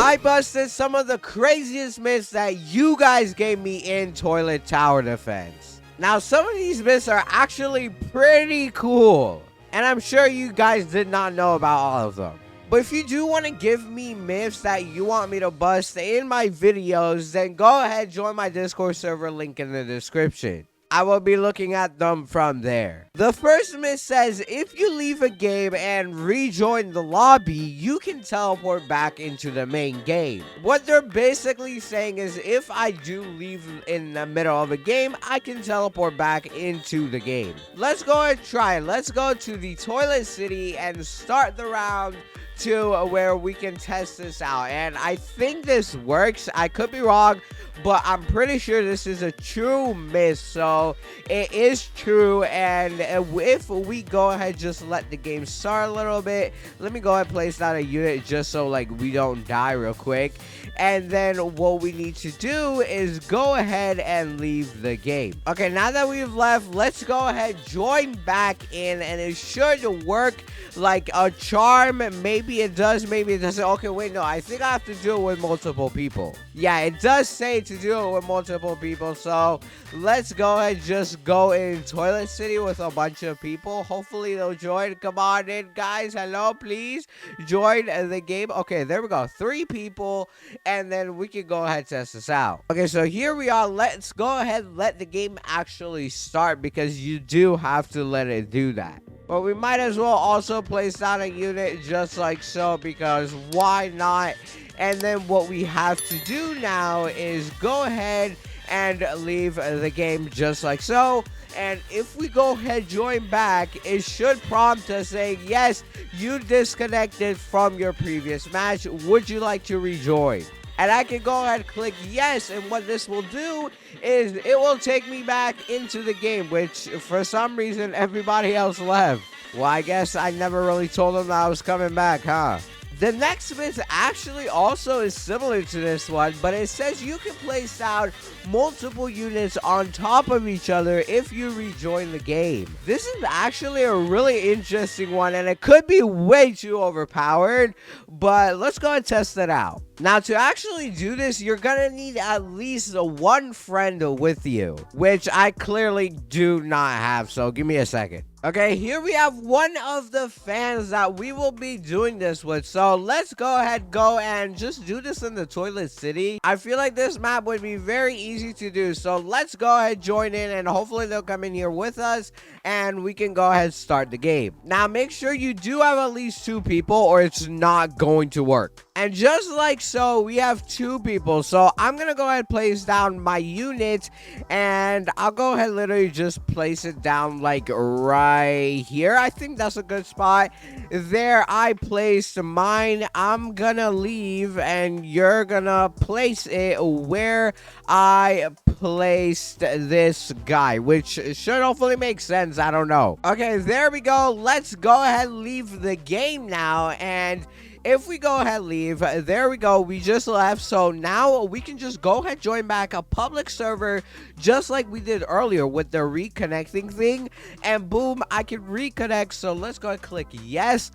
I busted some of the craziest myths that you guys gave me in Toilet Tower Defense. Now, some of these myths are actually pretty cool, and I'm sure you guys did not know about all of them. But if you do want to give me myths that you want me to bust in my videos, then go ahead, join my Discord server, link in the description. I will be looking at them from there. The first myth says, if you leave a game and rejoin the lobby, you can teleport back into the main game. What they're basically saying is, if I do leave in the middle of a game, I can teleport back into the game. Let's go and try it. Let's go to the Toilet City and start the round to where we can test this out. And I think this works. I could be wrong, but I'm pretty sure this is a true myth, so it is true. And if we go ahead, just let the game start a little bit. Let me go ahead and place down a unit just so like we don't die real quick. And then what we need to do is go ahead and leave the game. Okay, now that we've left, let's go ahead, join back in, and it should work like a charm. Maybe it does, maybe it doesn't. Okay, wait, no, I think I have to do it with multiple people. Yeah, it does say to do it with multiple people, so let's go ahead, just go in Toilet City with a bunch of people. Hopefully they'll join. Come on in, guys. Hello, please join the game. Okay, there we go, 3 people, and then we can go ahead and test this out. Okay, so here we are. Let's go ahead and let the game actually start, because you do have to let it do that. But we might as well also place down a unit just like so, because why not? And then what we have to do now is go ahead and leave the game just like so. And if we go ahead, join back, it should prompt us saying, yes, you disconnected from your previous match. Would you like to rejoin? And I can go ahead and click yes, and what this will do is it will take me back into the game, which for some reason everybody else left. Well, I guess I never really told them that I was coming back, huh? The next myth actually also is similar to this one, but it says you can place down multiple units on top of each other if you rejoin the game. This is actually a really interesting one, and it could be way too overpowered, but let's go and test it out. Now, to actually do this, you're gonna need at least one friend with you, which I clearly do not have, so give me a second. Okay, here we have one of the fans that we will be doing this with, so let's go ahead, and just do this in the Toilet City. I feel like this map would be very easy to do, so let's go ahead, join in, and hopefully they'll come in here with us, and we can go ahead and start the game. Now, make sure you do have at least 2 people, or it's not going to work. And just like so, we have 2 people, so I'm gonna go ahead and place down my unit, and I'll go ahead literally just place it down like right here. I think that's a good spot. There, I placed mine. I'm gonna leave, and you're gonna place it where I placed this guy, which should hopefully make sense. I don't know. Okay, there we go. Let's go ahead and leave the game now, and if we go ahead and leave, there we go, we just left. So now we can just go ahead, join back a public server just like we did earlier with the reconnecting thing, and boom, I can reconnect. So let's go ahead and click yes,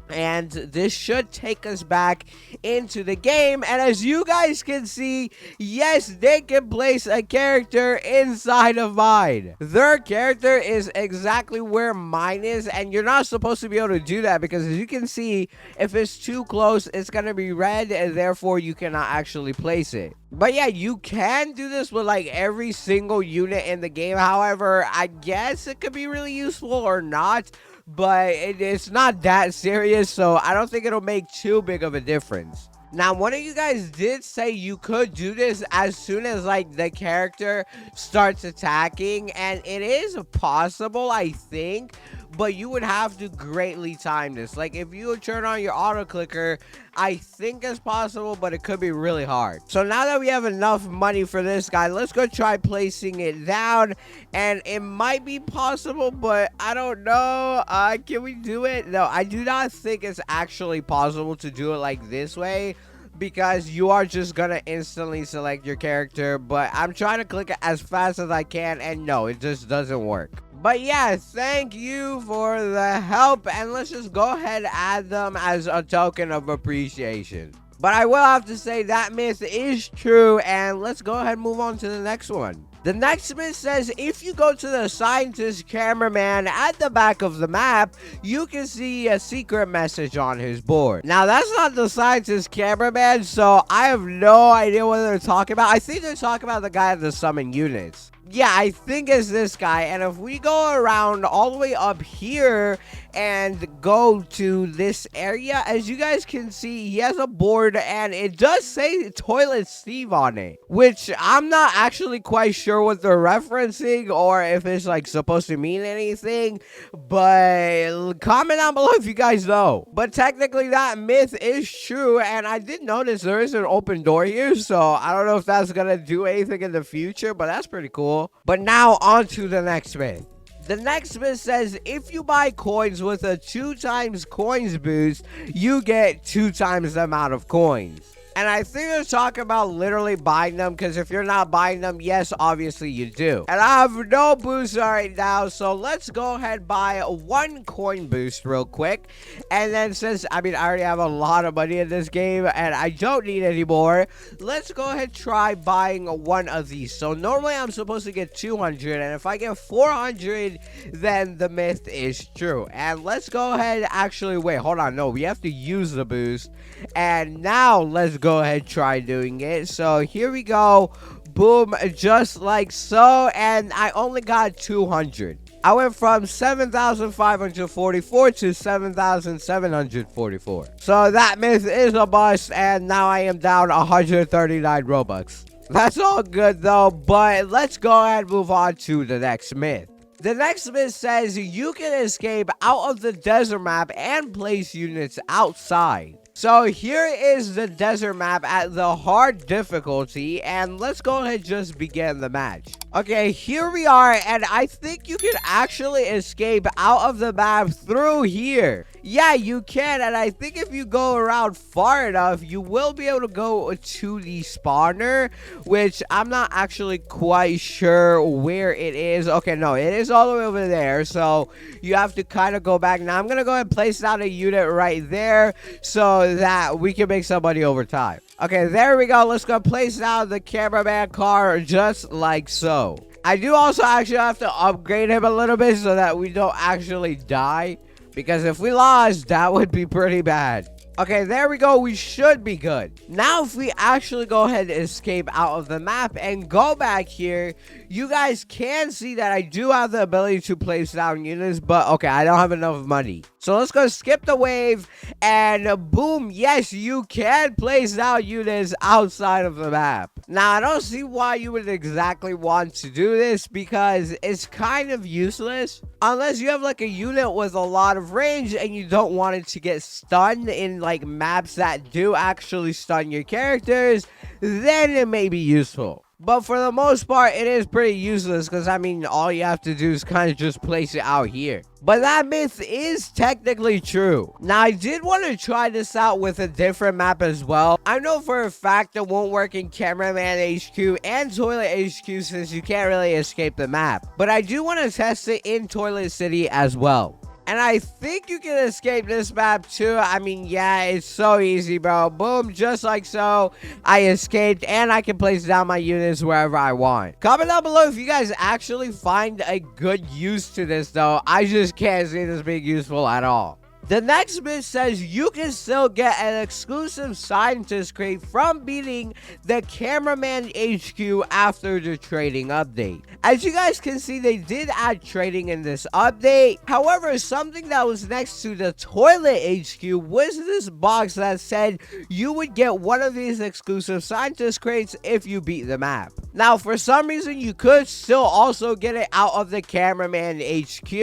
and this should take us back into the game. And as you guys can see, yes, they can place a character inside of mine. Their character is exactly where mine is, and you're not supposed to be able to do that, because as you can see, if it's too close, it's gonna be red, and therefore you cannot actually place it. But yeah, you can do this with like every single unit in the game. However, I guess it could be really useful or not, but it's not that serious, so I don't think it'll make too big of a difference. Now, one of you guys did say you could do this as soon as like the character starts attacking, and it is possible, I think, but you would have to greatly time this. Like, if you would turn on your auto clicker, I think it's possible, but it could be really hard. So now that we have enough money for this guy, let's go try placing it down, and it might be possible, but I don't know. Can we do it? No, I do not think it's actually possible to do it like this way, because you are just gonna instantly select your character. But I'm trying to click it as fast as I can, and no, it just doesn't work. But yeah, thank you for the help, and let's just go ahead and add them as a token of appreciation. But I will have to say that myth is true, and let's go ahead and move on to the next one. The next myth says if you go to the scientist cameraman at the back of the map, you can see a secret message on his board. Now, that's not the scientist cameraman, so I have no idea what they're talking about. I think they're talking about the guy at the summon units. Yeah, I think it's this guy. And if we go around all the way up here and go to this area, as you guys can see, he has a board and it does say Toilet Steve on it, which I'm not actually quite sure what they're referencing or if it's like supposed to mean anything, but comment down below if you guys know. But technically that myth is true, and I did notice there is an open door here, so I don't know if that's gonna do anything in the future, but that's pretty cool. But now on to the next myth. The next myth says if you buy coins with a 2x coins boost, you get 2x the amount of coins. And I think they're talking about literally buying them, because if you're not buying them, yes, obviously you do. And I have no boost right now, so let's go ahead and buy 1 coin boost real quick. And then since, I already have a lot of money in this game and I don't need any more, let's go ahead and try buying 1 of these. So normally I'm supposed to get 200, and if I get 400, then the myth is true. And let's go ahead, actually, wait, hold on, no, we have to use the boost. And now let's go ahead try doing it. So here we go, boom, just like so, and I only got 200. I went from 7,544 to 7,744. So that myth is a bust, and now I am down 139 Robux. That's all good though, but let's go ahead and move on to the next myth. The next myth says you can escape out of the desert map and place units outside. So here is the desert map at the hard difficulty, and let's go ahead and just begin the match. Okay, here we are, and I think you can actually escape out of the map through here. Yeah, you can, and I think if you go around far enough, you will be able to go to the spawner, which I'm not actually quite sure where it is. Okay, no, it is all the way over there, so you have to kind of go back. Now, I'm going to go ahead and place down a unit right there so that we can make some money over time. Okay, there we go. Let's go place down the cameraman car just like so. I do also actually have to upgrade him a little bit so that we don't actually die, because if we lost, that would be pretty bad. Okay, there we go. We should be good. Now, if we actually go ahead and escape out of the map and go back here, you guys can see that I do have the ability to place down units, but okay, I don't have enough money. So let's go skip the wave, and boom, yes, you can place down units outside of the map. Now, I don't see why you would exactly want to do this, because it's kind of useless unless you have like a unit with a lot of range and you don't want it to get stunned in like maps that do actually stun your characters. Then it may be useful. But for the most part, it is pretty useless, because all you have to do is kind of just place it out here. But that myth is technically true. Now, I did want to try this out with a different map as well. I know for a fact it won't work in Cameraman HQ and Toilet HQ, since you can't really escape the map. But I do want to test it in Toilet City as well. And I think you can escape this map too. Yeah, it's so easy, bro. Boom, just like so. I escaped, and I can place down my units wherever I want. Comment down below if you guys actually find a good use to this, though. I just can't see this being useful at all. The next myth says you can still get an exclusive scientist crate from beating the Cameraman HQ after the trading update. As you guys can see, they did add trading in this update. However, something that was next to the Toilet HQ was this box that said you would get one of these exclusive scientist crates if you beat the map. Now, for some reason, you could still also get it out of the Cameraman HQ.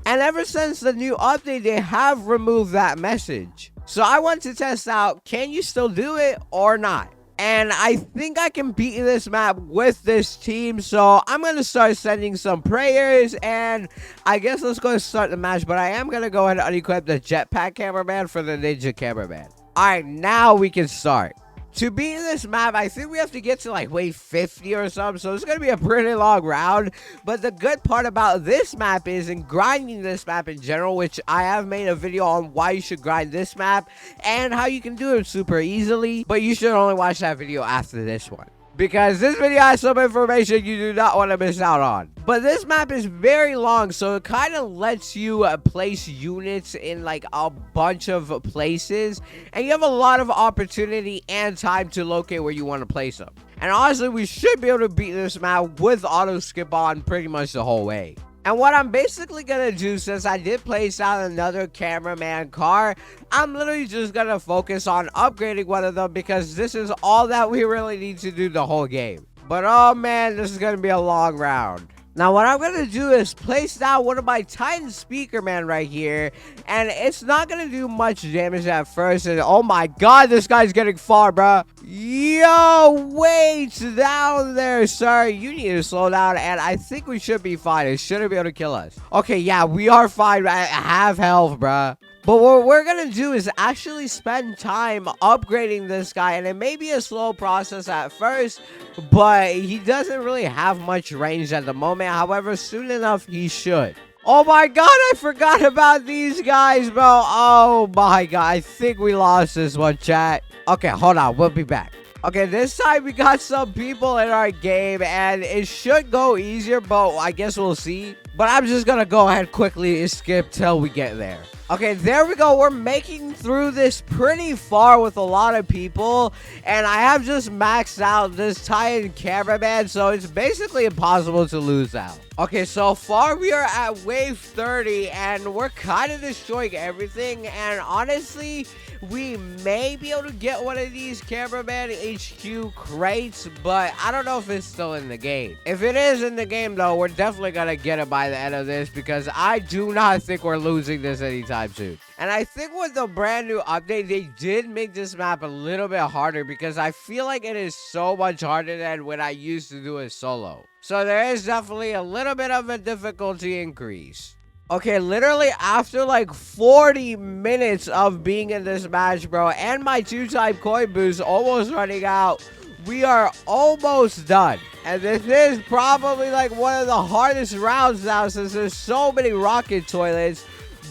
And ever since the new update, they have removed that message. So I want to test out, can you still do it or not? And I think I can beat this map with this team, so I'm going to start sending some prayers, and I guess let's go and start the match. But I am going to go ahead and unequip the jetpack cameraman for the ninja cameraman. Alright, now we can start. To beat this map, I think we have to get to like wave 50 or something, so it's going to be a pretty long round. But the good part about this map is, in grinding this map in general, which I have made a video on why you should grind this map and how you can do it super easily, but you should only watch that video after this one, because this video has some information you do not want to miss out on. But this map is very long, so it kind of lets you place units in like a bunch of places, and you have a lot of opportunity and time to locate where you want to place them. And honestly, we should be able to beat this map with auto skip on pretty much the whole way. And what I'm basically gonna do, since I did place out another cameraman car, I'm literally just gonna focus on upgrading one of them, because this is all that we really need to do the whole game. But oh man, this is gonna be a long round. Now what I'm gonna do is place down one of my Titan speaker man right here, and it's not gonna do much damage at first. And oh my god, this guy's getting far, bruh. Yo, wait down there, sir. You need to slow down, and I think we should be fine. It shouldn't be able to kill us. Okay, yeah, we are fine. I have health, bruh. But what we're going to do is actually spend time upgrading this guy. And it may be a slow process at first, but he doesn't really have much range at the moment. However, soon enough, he should. Oh my god, I forgot about these guys, bro. Oh my god, I think we lost this one, chat. Okay, hold on, we'll be back. Okay, this time we got some people in our game, and it should go easier, but I guess we'll see. But I'm just gonna go ahead quickly skip till we get there. Okay, there we go. We're making through this pretty far with a lot of people, and I have just maxed out this Titan cameraman, so it's basically impossible to lose out. Okay, so far we are at wave 30, and we're kind of destroying everything, and honestly, we may be able to get one of these cameraman HQ crates, but I don't know if it's still in the game. If it is in the game, though, we're definitely gonna get it by the end of this, because I do not think we're losing this anytime soon. And I think with the brand new update, they did make this map a little bit harder, because I feel like it is so much harder than when I used to do it solo. So there is definitely a little bit of a difficulty increase. Okay, literally after like 40 minutes of being in this match, bro, and my 2-time coin boost almost running out, we are almost done. And this is probably like one of the hardest rounds now, since there's so many rocket toilets.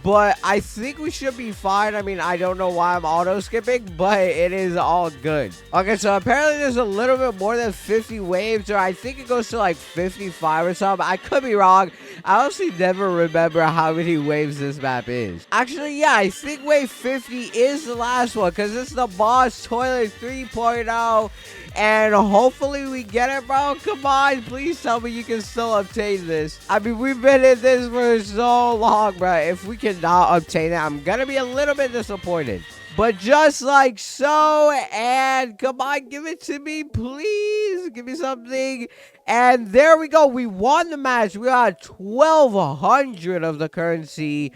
But I think we should be fine. I mean, I don't know why I'm auto skipping, but it is all good. Okay, so apparently there's a little bit more than 50 waves, or I think it goes to like 55 or something. I could be wrong. I honestly never remember how many waves this map is. Actually, yeah, I think wave 50 is the last one, because it's the boss toilet 3.0. And hopefully we get it, bro. Come on, please tell me you can still obtain this. I mean, we've been in this for so long, bro. If we cannot obtain it, I'm gonna be a little bit disappointed. But just like so, and come on, give it to me, please. Give me something. And there we go. We won the match. We got 1,200 of the currency,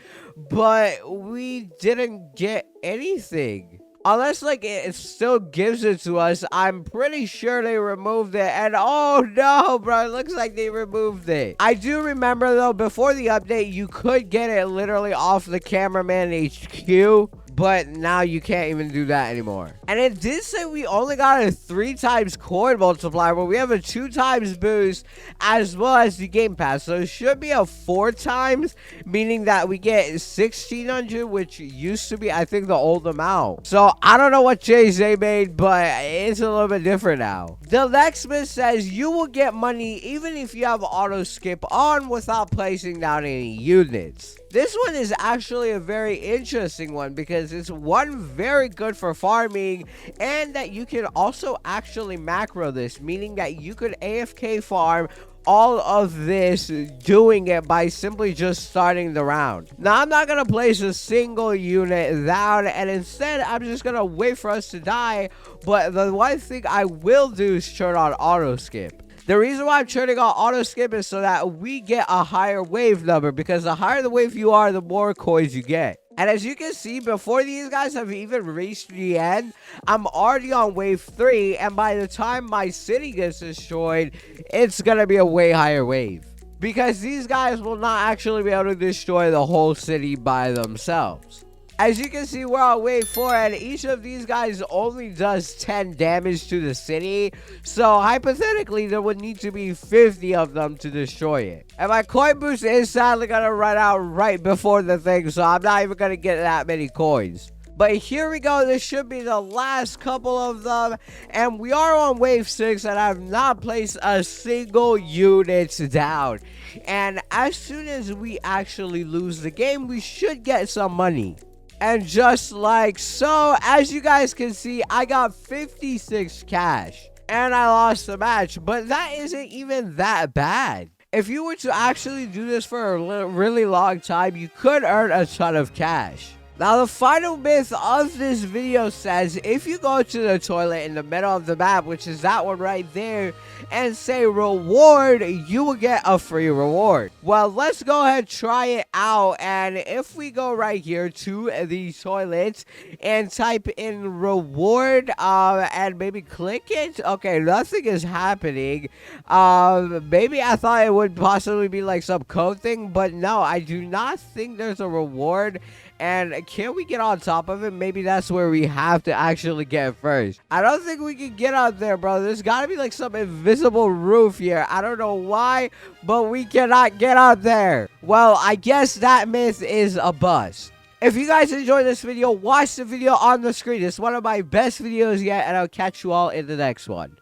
but we didn't get anything. Unless, like, it still gives it to us. I'm pretty sure they removed it. And, oh, no, bro. It looks like they removed it. I do remember, though, before the update, you could get it literally off the cameraman HQ. But now you can't even do that anymore. And it did say we only got a 3 times coin multiplier, but we have a 2 times boost as well as the game pass. So it should be a 4 times, meaning that we get 1,600, which used to be, I think, the old amount. So I don't know what change they made, but it's a little bit different now. The next myth says you will get money even if you have auto skip on without placing down any units. This one is actually a very interesting one, because it's one very good for farming, and that you can also actually macro this, meaning that you could AFK farm all of this, doing it by simply just starting the round. Now, I'm not going to place a single unit down, and instead, I'm just going to wait for us to die. But the one thing I will do is turn on auto skip. The reason why I'm turning on auto skip is so that we get a higher wave number, because the higher the wave you are, the more coins you get. And as you can see, before these guys have even reached the end, I'm already on wave 3, and by the time my city gets destroyed, it's gonna be a way higher wave. Because these guys will not actually be able to destroy the whole city by themselves. As you can see, we're on wave 4, and each of these guys only does 10 damage to the city. So hypothetically, there would need to be 50 of them to destroy it. And my coin boost is sadly gonna run out right before the thing, so I'm not even gonna get that many coins. But here we go. This should be the last couple of them. And we are on wave 6, and I have not placed a single unit down. And as soon as we actually lose the game, we should get some money. And just like so, as you guys can see, I got 56 cash. And I lost the match. But that isn't even that bad. If you were to actually do this for a really long time, you could earn a ton of cash. Now, the final myth of this video says, if you go to the toilet in the middle of the map, which is that one right there, and say reward, you will get a free reward. Well, let's go ahead and try it out. And if we go right here to the toilet and type in reward, and maybe click it. Okay, nothing is happening. Maybe I thought it would possibly be like some code thing, but no, I do not think there's a reward. And can we get on top of it? Maybe that's where we have to actually get first. I don't think we can get out there, bro. There's got to be like some invisible roof here. I don't know why, but we cannot get out there. Well, I guess that myth is a bust. If you guys enjoyed this video, watch the video on the screen. It's one of my best videos yet, and I'll catch you all in the next one.